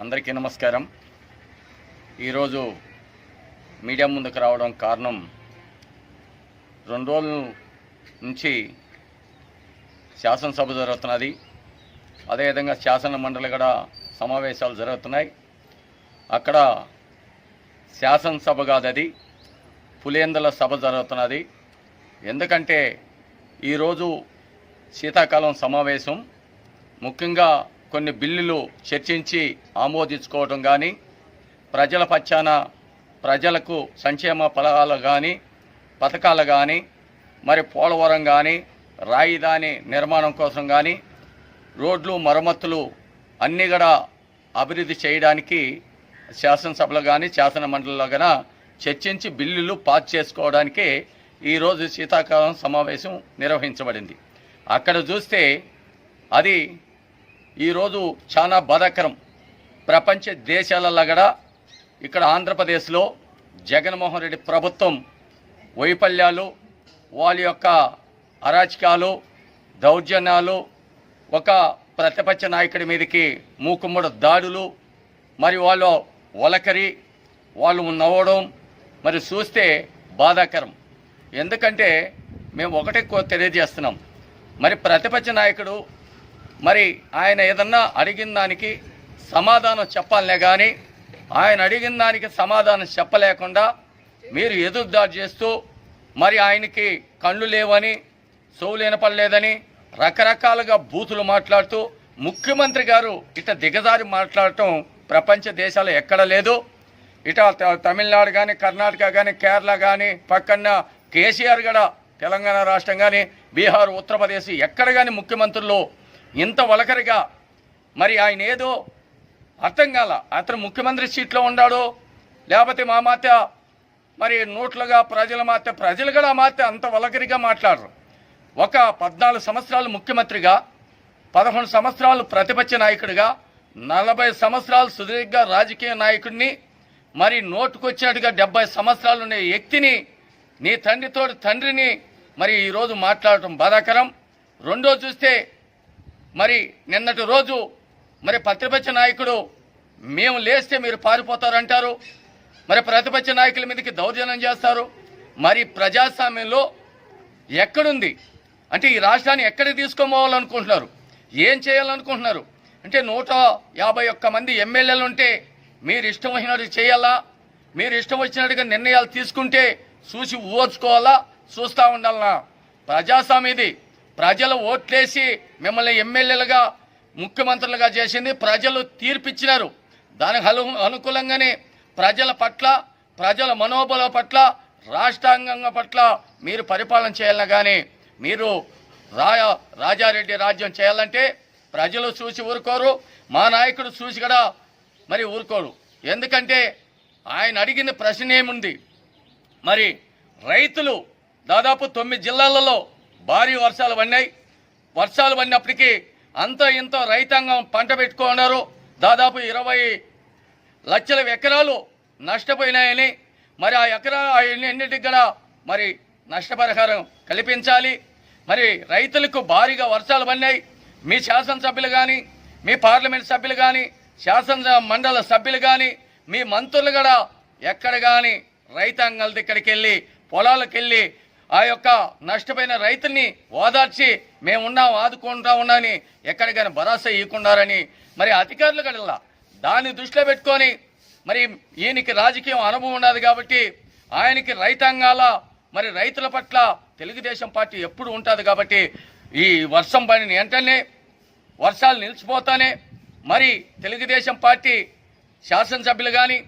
అందరికీ నమస్కారం. ఈరోజు మీడియా ముందుకు రావడం కారణం 2 రోజుల నుంచి శాసనసభ జరుగుతున్నది. అదేవిధంగా శాసన మండలి కూడా సమావేశాలు జరుగుతున్నాయి. అక్కడ శాసనసభ కాదు, అది పులివెందుల సభ జరుగుతున్నది. ఎందుకంటే ఈరోజు శీతాకాలం సమావేశం, ముఖ్యంగా కొన్ని బిల్లులు చర్చించి ఆమోదించుకోవడం కానీ, ప్రజల పక్షాన ప్రజలకు సంక్షేమ పథకాలు కానీ, మరి పోలవరం కానీ, రాజధాని నిర్మాణం కోసం కానీ, రోడ్లు మరమ్మతులు అన్నీ కూడా అభివృద్ధి చేయడానికి శాసనసభలో కానీ శాసన మండలిలో కానీ చర్చించి బిల్లులు పాస్ చేసుకోవడానికి ఈరోజు శీతాకాలం సమావేశం నిర్వహించబడింది. అక్కడ చూస్తే అది ఈరోజు చాలా బాధాకరం. ప్రపంచ దేశాలలో కూడా ఇక్కడ ఆంధ్రప్రదేశ్లో జగన్మోహన్ రెడ్డి ప్రభుత్వం వైఫల్యాలు, వాళ్ళ యొక్క అరాచకాలు, దౌర్జన్యాలు, ఒక ప్రతిపక్ష నాయకుడి మీదకి మూకుమ్మడి దాడులు, మరి వాళ్ళు వాళ్ళు నవ్వడం మరి చూస్తే బాధాకరం. ఎందుకంటే మేము ఒకటే తెలియజేస్తున్నాం, మరి ప్రతిపక్ష నాయకుడు మరి ఆయన ఏదన్నా అడిగిన దానికి సమాధానం చెప్పాలనే కానీ, ఆయన అడిగిన దానికి సమాధానం చెప్పలేకుండా మీరు ఎదురుదాడి చేస్తూ, మరి ఆయనకి కళ్ళు లేవని, చెవులు వినపడలేదని రకరకాలుగా బూతులు మాట్లాడుతూ ముఖ్యమంత్రి గారు ఇట దిగజారి మాట్లాడటం ప్రపంచ దేశాలు ఎక్కడ లేదు. ఇట తమిళనాడు కానీ, కర్ణాటక కానీ, కేరళ కానీ, పక్కన కేసీఆర్ కూడా తెలంగాణ రాష్ట్రం కానీ, బీహార్, ఉత్తరప్రదేశ్ ఎక్కడ కానీ ముఖ్యమంత్రులు ఇంత వలకరిగా, మరి ఆయన ఏదో అర్థం కాల. అతను ముఖ్యమంత్రి సీట్లో ఉన్నాడు, లేకపోతే మా మాత మరి నోట్లుగా ప్రజలు కూడా మాత అంత వలకరిగా మాట్లాడరు. ఒక 14 సంవత్సరాలు ముఖ్యమంత్రిగా, 11 సంవత్సరాలు ప్రతిపక్ష నాయకుడిగా, 40 సంవత్సరాలు సుదీర్ఘ రాజకీయ నాయకుడిని, మరి నోటుకొచ్చినట్టుగా 70 సంవత్సరాలు ఉండే వ్యక్తిని, నీ తండ్రిని మరి ఈరోజు మాట్లాడటం బాధాకరం. రెండో చూస్తే మరి నిన్నటి రోజు మరి ప్రతిపక్ష నాయకుడు మేము లేస్తే మీరు పారిపోతారంటారు, మరి ప్రతిపక్ష నాయకుల మీదకి దౌర్జన్యం చేస్తారు. మరి ప్రజాస్వామ్యంలో ఎక్కడుంది అంటే ఈ రాష్ట్రాన్ని ఎక్కడికి తీసుకోపోవాలనుకుంటున్నారు, ఏం చేయాలనుకుంటున్నారు అంటే 151 మంది ఎమ్మెల్యేలు ఉంటే మీరు ఇష్టం వచ్చినట్టు చేయాలా, మీరు ఇష్టం వచ్చినట్టుగా నిర్ణయాలు తీసుకుంటే చూసి ఓర్చుకోవాలా, చూస్తూ ఉండాలన్నా? ప్రజాస్వామ్యది. ప్రజలు ఓట్లేసి మిమ్మల్ని ఎమ్మెల్యేలుగా ముఖ్యమంత్రులుగా చేసింది, ప్రజలు తీర్పిచ్చినారు. దానికి అనుకూలంగానే ప్రజల పట్ల, ప్రజల మనోబలం పట్ల, రాష్ట్రాంగం పట్ల మీరు పరిపాలన చేయాలని, కానీ మీరు రాజారెడ్డి రాజ్యం చేయాలంటే ప్రజలు చూసి ఊరుకోరు, మా నాయకుడు చూసి కూడా మరి ఊరుకోరు. ఎందుకంటే ఆయన అడిగిన ప్రశ్న ఏముంది, మరి రైతులు దాదాపు 9 జిల్లాలలో భారీ వర్షాలు పడినప్పటికీ అంత ఇంత రైతాంగం పంట పెట్టుకున్నారు. దాదాపు 20 లక్షల ఎకరాలు నష్టపోయినాయని, మరి ఆ ఎన్నిటికి కూడా మరి నష్టపరిహారం కల్పించాలి. మరి రైతులకు భారీగా వర్షాలు పడినాయి. మీ శాసనసభ్యులు కానీ, మీ పార్లమెంట్ సభ్యులు కానీ, శాసన మండలి సభ్యులు కానీ, మీ మంత్రులు కూడా ఎక్కడ కానీ రైతాంగాల దగ్గరికి వెళ్ళి, పొలాలకు వెళ్ళి ఆ యొక్క నష్టపోయిన రైతుల్ని ఓదార్చి మేమున్నాం, ఆదుకుంటా ఉన్నాని ఎక్కడికైనా భరోసా ఇవ్వకుండారని మరి అధికారులు కడలా దాన్ని దృష్టిలో పెట్టుకొని, మరి ఈయనకి రాజకీయం అనుభవం ఉన్నది కాబట్టి ఆయనకి రైతాంగాల మరి రైతుల పట్ల తెలుగుదేశం పార్టీ ఎప్పుడు ఉంటుంది కాబట్టి ఈ వర్షం పడిన వెంటనే వర్షాలు నిలిచిపోతానే మరి తెలుగుదేశం పార్టీ శాసనసభ్యులు కానీ,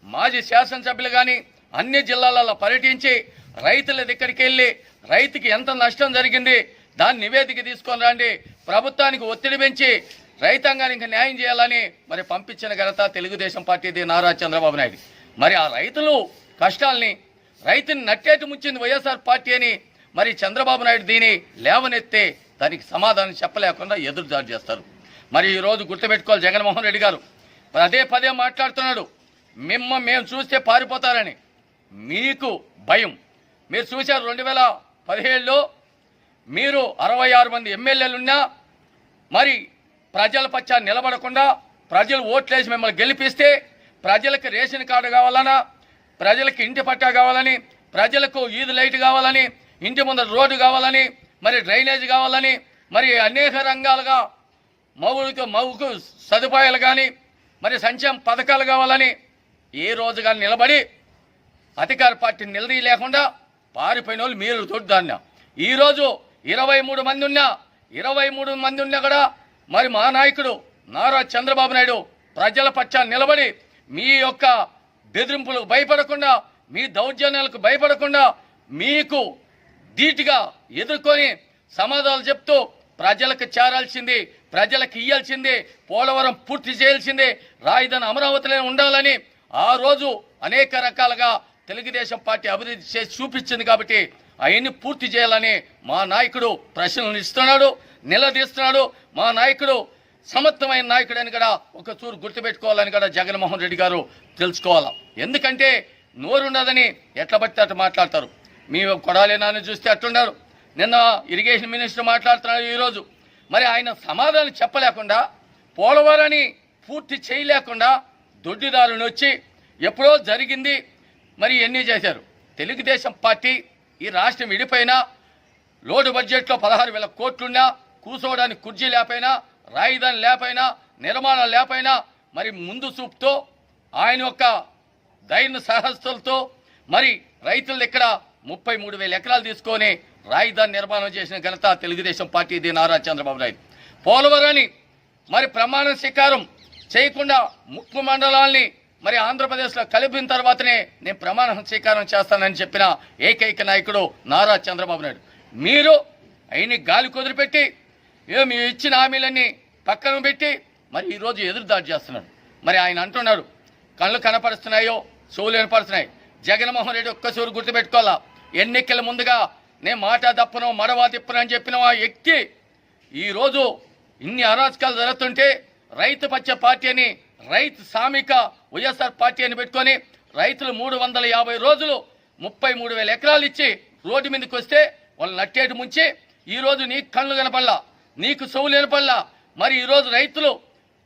మాజీ శాసనసభ్యులు కానీ అన్ని జిల్లాలలో పర్యటించి రైతుల దగ్గరికి వెళ్ళి రైతుకి ఎంత నష్టం జరిగింది దాన్ని నివేదిక తీసుకొని రండి, ప్రభుత్వానికి ఒత్తిడి పెంచి రైతాంగానికి న్యాయం చేయాలని మరి పంపించిన ఘనత తెలుగుదేశం పార్టీది, నారా చంద్రబాబు నాయుడు. మరి ఆ రైతులు కష్టాలని, రైతుని నట్టేటు ముంచింది వైఎస్ఆర్ పార్టీ అని మరి చంద్రబాబు నాయుడు దీని లేవనెత్తే దానికి సమాధానం చెప్పలేకుండా ఎదురుదాడి చేస్తారు. మరి ఈరోజు గుర్తుపెట్టుకోవాలి, జగన్మోహన్ రెడ్డి గారు పదే మాట్లాడుతున్నాడు, మేము చూస్తే పారిపోతారని. మీకు భయం. మీరు చూశారు 2017లో మీరు 66 మంది ఎమ్మెల్యేలున్నా మరి ప్రజల పక్షాన్ని నిలబడకుండా ప్రజలు ఓట్లేసి మిమ్మల్ని గెలిపిస్తే ప్రజలకు రేషన్ కార్డు కావాలన్నా, ప్రజలకు ఇంటి పట్టా కావాలని, ప్రజలకు ఈదు లైట్ కావాలని, ఇంటి ముందర రోడ్డు కావాలని, మరి డ్రైనేజ్ కావాలని, మరి అనేక రంగాలుగా మౌకు సదుపాయాలు కానీ, మరి సంక్షేమ పథకాలు కావాలని ఏ రోజు కానీ నిలబడి అధికార పార్టీని నిలదీయలేకుండా పారిపోయిన వాళ్ళు మీరు తోడుదాన్న. ఈరోజు 23 మంది ఉన్నా కూడా మరి మా నాయకుడు నారా చంద్రబాబు నాయుడు ప్రజల పక్షాన్ని నిలబడి మీ యొక్క బెదిరింపులకు భయపడకుండా, మీ దౌర్జన్యాలకు భయపడకుండా మీకు ధీటుగా ఎదుర్కొని సమాధానాలు చెప్తూ ప్రజలకు చేరాల్సింది, ప్రజలకు ఇయ్యాల్సింది, పోలవరం పూర్తి చేయాల్సిందే, రాజధాని అమరావతిలో ఉండాలని ఆ రోజు అనేక రకాలుగా తెలుగుదేశం పార్టీ అభివృద్ధి చేసి చూపించింది. కాబట్టి అవన్నీ పూర్తి చేయాలని మా నాయకుడు ప్రశ్నలు ఇస్తున్నాడు, నిలదీస్తున్నాడు. మా నాయకుడు సమర్థమైన నాయకుడని కూడా ఒక చూరు గుర్తుపెట్టుకోవాలని కూడా జగన్మోహన్ రెడ్డి గారు తెలుసుకోవాలా. ఎందుకంటే నోరున్నదని ఎట్లా పడితే అట్లా మాట్లాడతారు. మీ కొడాలి నాన్న చూస్తే అట్లున్నారు. నిన్న ఇరిగేషన్ మినిస్టర్ మాట్లాడుతున్నాడు. ఈరోజు మరి ఆయన సమాధానం చెప్పలేకుండా, పోలవరాన్ని పూర్తి చేయలేకుండా దొడ్డిదారుని వచ్చి ఎప్పుడో జరిగింది మరి ఎన్ని చేశారు. తెలుగుదేశం పార్టీ ఈ రాష్ట్రం విడిపోయినా, లోటు బడ్జెట్లో 16,000 కోట్లున్నా, కూర్చోవడానికి కుర్చీ లేకపోయినా, రాజధాని లేకపోయినా, నిర్మాణం లేకపోయినా మరి ముందు చూపుతో ఆయన యొక్క ధైర్య సాహసాలతో మరి రైతులు ఇక్కడ 33,000 ఎకరాలు తీసుకొని రాజధాని నిర్మాణం చేసిన ఘనత తెలుగుదేశం పార్టీది, నారా చంద్రబాబు నాయుడు. పోలవరాన్ని మరి ప్రమాణ స్వీకారం చేయకుండా ముక్కు మండలాల్ని మరి ఆంధ్రప్రదేశ్లో కలిపిన తర్వాతనే నేను ప్రమాణ స్వీకారం చేస్తానని చెప్పిన ఏకైక నాయకుడు నారా చంద్రబాబు నాయుడు. మీరు అయిన గాలి కుదిరిపెట్టి మీ ఇచ్చిన హామీలన్నీ పక్కన పెట్టి మరి ఈరోజు ఎదురుదాడి చేస్తున్నాడు. మరి ఆయన అంటున్నాడు కళ్ళు కనపరుస్తున్నాయో చెవులు వినపరుస్తున్నాయి. జగన్మోహన్ రెడ్డి ఒక్కసారి గుర్తుపెట్టుకోవాలా, ఎన్నికల ముందుగా నేను మాట తప్పను మడవా తిప్పను అని చెప్పిన ఆ వ్యక్తి ఈరోజు ఇన్ని అరాచకాలు జరుగుతుంటే రైతు పచ్చ పార్టీ అని, రైతు సామిక వైఎస్ఆర్ పార్టీ అని పెట్టుకొని రైతులు 350 రోజులు 33,000 ఎకరాలు ఇచ్చి రోడ్డు మీదకి వస్తే వాళ్ళు నట్టేటు ముంచి ఈరోజు నీకు కళ్ళు కనపడలా, నీకు చెవులు వినపడలా. మరి ఈరోజు రైతులు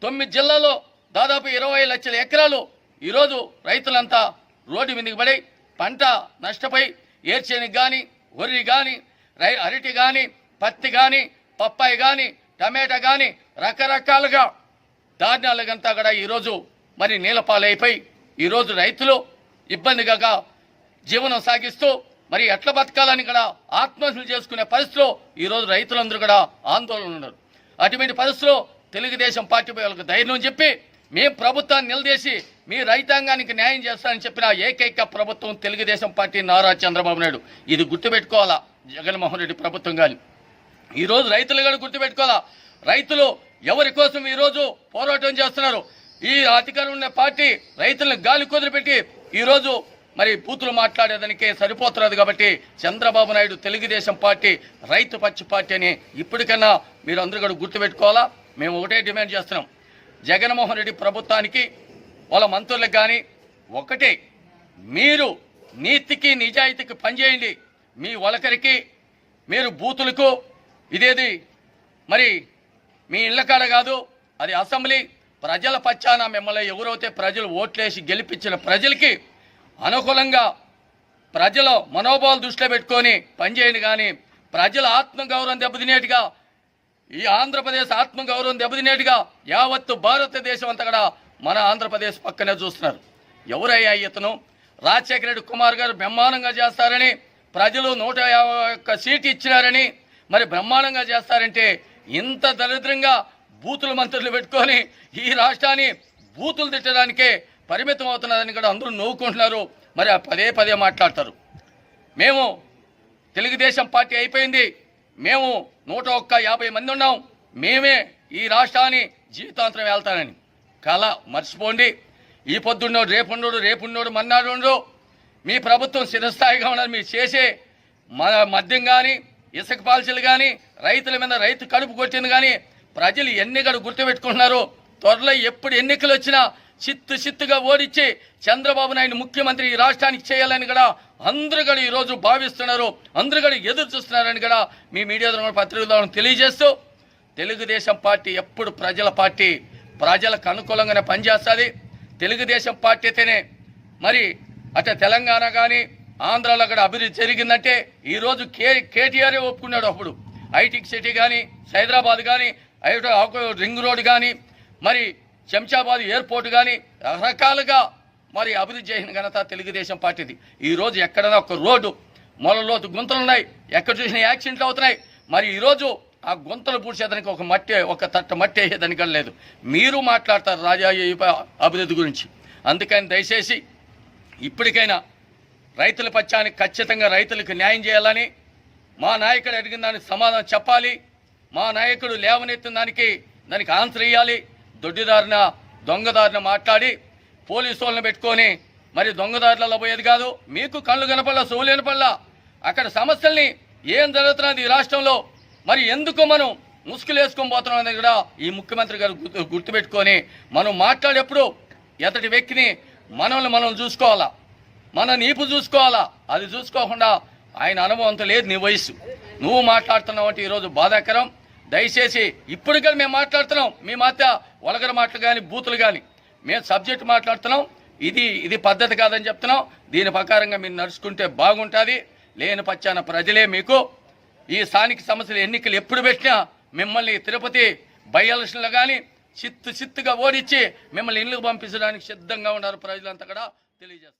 9 జిల్లాల్లో దాదాపు 20 లక్షల ఎకరాలు ఈరోజు రైతులంతా రోడ్డు మీదకి పడి పంట నష్టపోయి ఏర్చేనికి కానీ, వరి కానీ, అరటి కానీ, పత్తి కానీ, పప్పాయి కానీ, టమాటా కానీ రకరకాలుగా ధాన్యాలకంతా కూడా ఈరోజు మరి నీలపాలైపోయి ఈరోజు రైతులు ఇబ్బందిగా జీవనం సాగిస్తూ మరి ఎట్లా బతకాలని కూడా ఆత్మహత్యలు చేసుకునే పరిస్థితిలో ఈరోజు రైతులందరూ కూడా ఆందోళన ఉన్నారు. అటువంటి పరిస్థితిలో తెలుగుదేశం పార్టీ వాళ్ళకి ధైర్యం చెప్పి మేము ప్రభుత్వాన్ని నిలదీసి మీ రైతాంగానికి న్యాయం చేస్తానని చెప్పిన ఏకైక ప్రభుత్వం తెలుగుదేశం పార్టీ, నారా చంద్రబాబు నాయుడు. ఇది గుర్తుపెట్టుకోవాలా జగన్మోహన్ రెడ్డి ప్రభుత్వం కానీ. ఈరోజు రైతులు కూడా గుర్తుపెట్టుకోవాలా, రైతులు ఎవరి కోసం ఈరోజు పోరాటం చేస్తున్నారు. ఈ అధికారం ఉన్న పార్టీ రైతులను గాలి కుదిరిపెట్టి ఈరోజు మరి బూతులు మాట్లాడేదానికే సరిపోతున్నది. కాబట్టి చంద్రబాబు నాయుడు తెలుగుదేశం పార్టీ రైతు పక్ష పార్టీ అని ఇప్పటికన్నా మీరు అందరూ కూడా గుర్తుపెట్టుకోవాలా. మేము ఒకటే డిమాండ్ చేస్తున్నాం, జగన్మోహన్ రెడ్డి ప్రభుత్వానికి వాళ్ళ మంత్రులకు కానీ ఒకటే, మీరు నీతికి నిజాయితీకి పనిచేయండి. మీ ఒలకరికి మీరు బూతులకు ఇదేది మరి మీ ఇళ్ల కాడ కాదు, అది అసెంబ్లీ. ప్రజల పక్షాన మిమ్మల్ని ఎవరైతే ప్రజలు ఓట్లేసి గెలిపించిన ప్రజలకి అనుకూలంగా ప్రజల మనోభావాలు దృష్టిలో పెట్టుకొని పనిచేయండి. కానీ ప్రజల ఆత్మగౌరవం దెబ్బతినేట్టుగా, ఈ ఆంధ్రప్రదేశ్ ఆత్మగౌరవం దెబ్బతినేట్టుగా యావత్తు భారతదేశం అంతా కూడా మన ఆంధ్రప్రదేశ్ పక్కనే చూస్తున్నారు. ఎవరయ్యా ఇతను? రాజశేఖర రెడ్డి కుమార్ గారు బ్రహ్మాండంగా చేస్తారని, ప్రజలు 151 సీటు ఇచ్చినారని మరి బ్రహ్మాండంగా చేస్తారంటే ఇంత దరిద్రంగా బూతుల మంత్రులు పెట్టుకొని ఈ రాష్ట్రాన్ని బూతులు తిట్టడానికే పరిమితం అవుతున్నదని కూడా అందరూ నవ్వుకుంటున్నారు. మరి పదే మాట్లాడతారు. మేము తెలుగుదేశం పార్టీ అయిపోయింది, మేము 150 మంది ఉన్నాం, మేమే ఈ రాష్ట్రాన్ని జీవితాంతరం వెళ్తానని కళ మర్చిపోండి. ఈ పొద్దున్నోడు రేపున్నోడు మన్నాడు మీ ప్రభుత్వం స్థిరస్థాయిగా ఉన్నది. మీరు చేసే మద్యం కానీ, ఇసుక పాలసీలు కానీ, రైతుల మీద రైతు కడుపు కొట్టింది కానీ ప్రజలు ఎన్నికలు గుర్తుపెట్టుకుంటున్నారు. త్వరలో ఎప్పుడు ఎన్నికలు వచ్చినా చిత్తుగా ఓడించి చంద్రబాబు నాయుడు ముఖ్యమంత్రి ఈ రాష్ట్రానికి చేయాలని కూడా అందరూ కూడా ఈరోజు భావిస్తున్నారు, అందరూ కూడా ఎదురు చూస్తున్నారని కూడా మీ మీడియా పత్రికల ద్వారా తెలియజేస్తూ, తెలుగుదేశం పార్టీ ఎప్పుడు ప్రజల పార్టీ, ప్రజలకు అనుకూలంగానే పనిచేస్తుంది. తెలుగుదేశం పార్టీ అయితేనే మరి అటు తెలంగాణ కానీ ఆంధ్రాలో కూడా అభివృద్ధి జరిగిందంటే ఈరోజు కేటీఆర్ ఒప్పుకున్నాడు. అప్పుడు ఐటిక్ సిటీ కానీ హైదరాబాద్ కానీ రింగ్ రోడ్ కానీ మరి శంషాబాద్ ఎయిర్పోర్ట్ కానీ రకరకాలుగా మరి అభివృద్ధి చేసిన ఘనత తెలుగుదేశం పార్టీది. ఈరోజు ఎక్కడైనా ఒక రోడ్డు మొలలోతు గుంతలు ఉన్నాయి, ఎక్కడ చూసినా యాక్సిడెంట్లు అవుతున్నాయి. మరి ఈరోజు ఆ గుంతలు పూడ్చేదానికి ఒక తట్ట మట్టి వేసేదానికి లేదు. మీరు మాట్లాడతారు రాజా అభివృద్ధి గురించి. అందుకని దయచేసి ఇప్పటికైనా రైతుల పక్షానికి ఖచ్చితంగా రైతులకు న్యాయం చేయాలని, మా నాయకుడు అడిగిన దానికి సమాధానం చెప్పాలి, మా నాయకుడు లేవనెత్తిన దానికి ఆన్సర్ ఇవ్వాలి. దొడ్డిదారిన దొంగదారిన మాట్లాడి పోలీసు వాళ్ళని పెట్టుకొని మరి దొంగదారులలో పోయేది కాదు. మీకు కళ్ళు కనపల్లా, చెవులు వినపల్లా, అక్కడ సమస్యల్ని ఏం జరుగుతున్నది ఈ రాష్ట్రంలో, మరి ఎందుకు మనం ముసుగులు వేసుకొని పోతున్నాం అనేది కూడా ఈ ముఖ్యమంత్రి గారు గుర్తుపెట్టుకొని మనం మాట్లాడేప్పుడు ఎతటి వ్యక్తిని మనం చూసుకోవాలా, మన నీపు చూసుకోవాలా. అది చూసుకోకుండా ఆయన అనుభవంతో లేదు నీ వయసు, నువ్వు మాట్లాడుతున్నావు అంటే ఈరోజు బాధాకరం. దయచేసి ఇప్పుడు కానీ మేము మాట్లాడుతున్నాం, మీ మధ్య వలగర మాటలు కానీ బూతులు కానీ మేము సబ్జెక్ట్ మాట్లాడుతున్నాం. ఇది పద్ధతి కాదని చెప్తున్నాం. దీని ప్రకారంగా మీరు నడుచుకుంటే బాగుంటుంది. లేని పచ్చాన ప్రజలే మీకు ఈ స్థానిక సమస్యలు ఎన్నికలు ఎప్పుడు పెట్టినా మిమ్మల్ని తిరుపతి బై ఎలక్షన్లో కానీ చిత్తుగా ఓడించి మిమ్మల్ని ఇళ్ళకు పంపించడానికి సిద్ధంగా ఉన్నారు ప్రజలంతా కూడా తెలియజేస్తారు.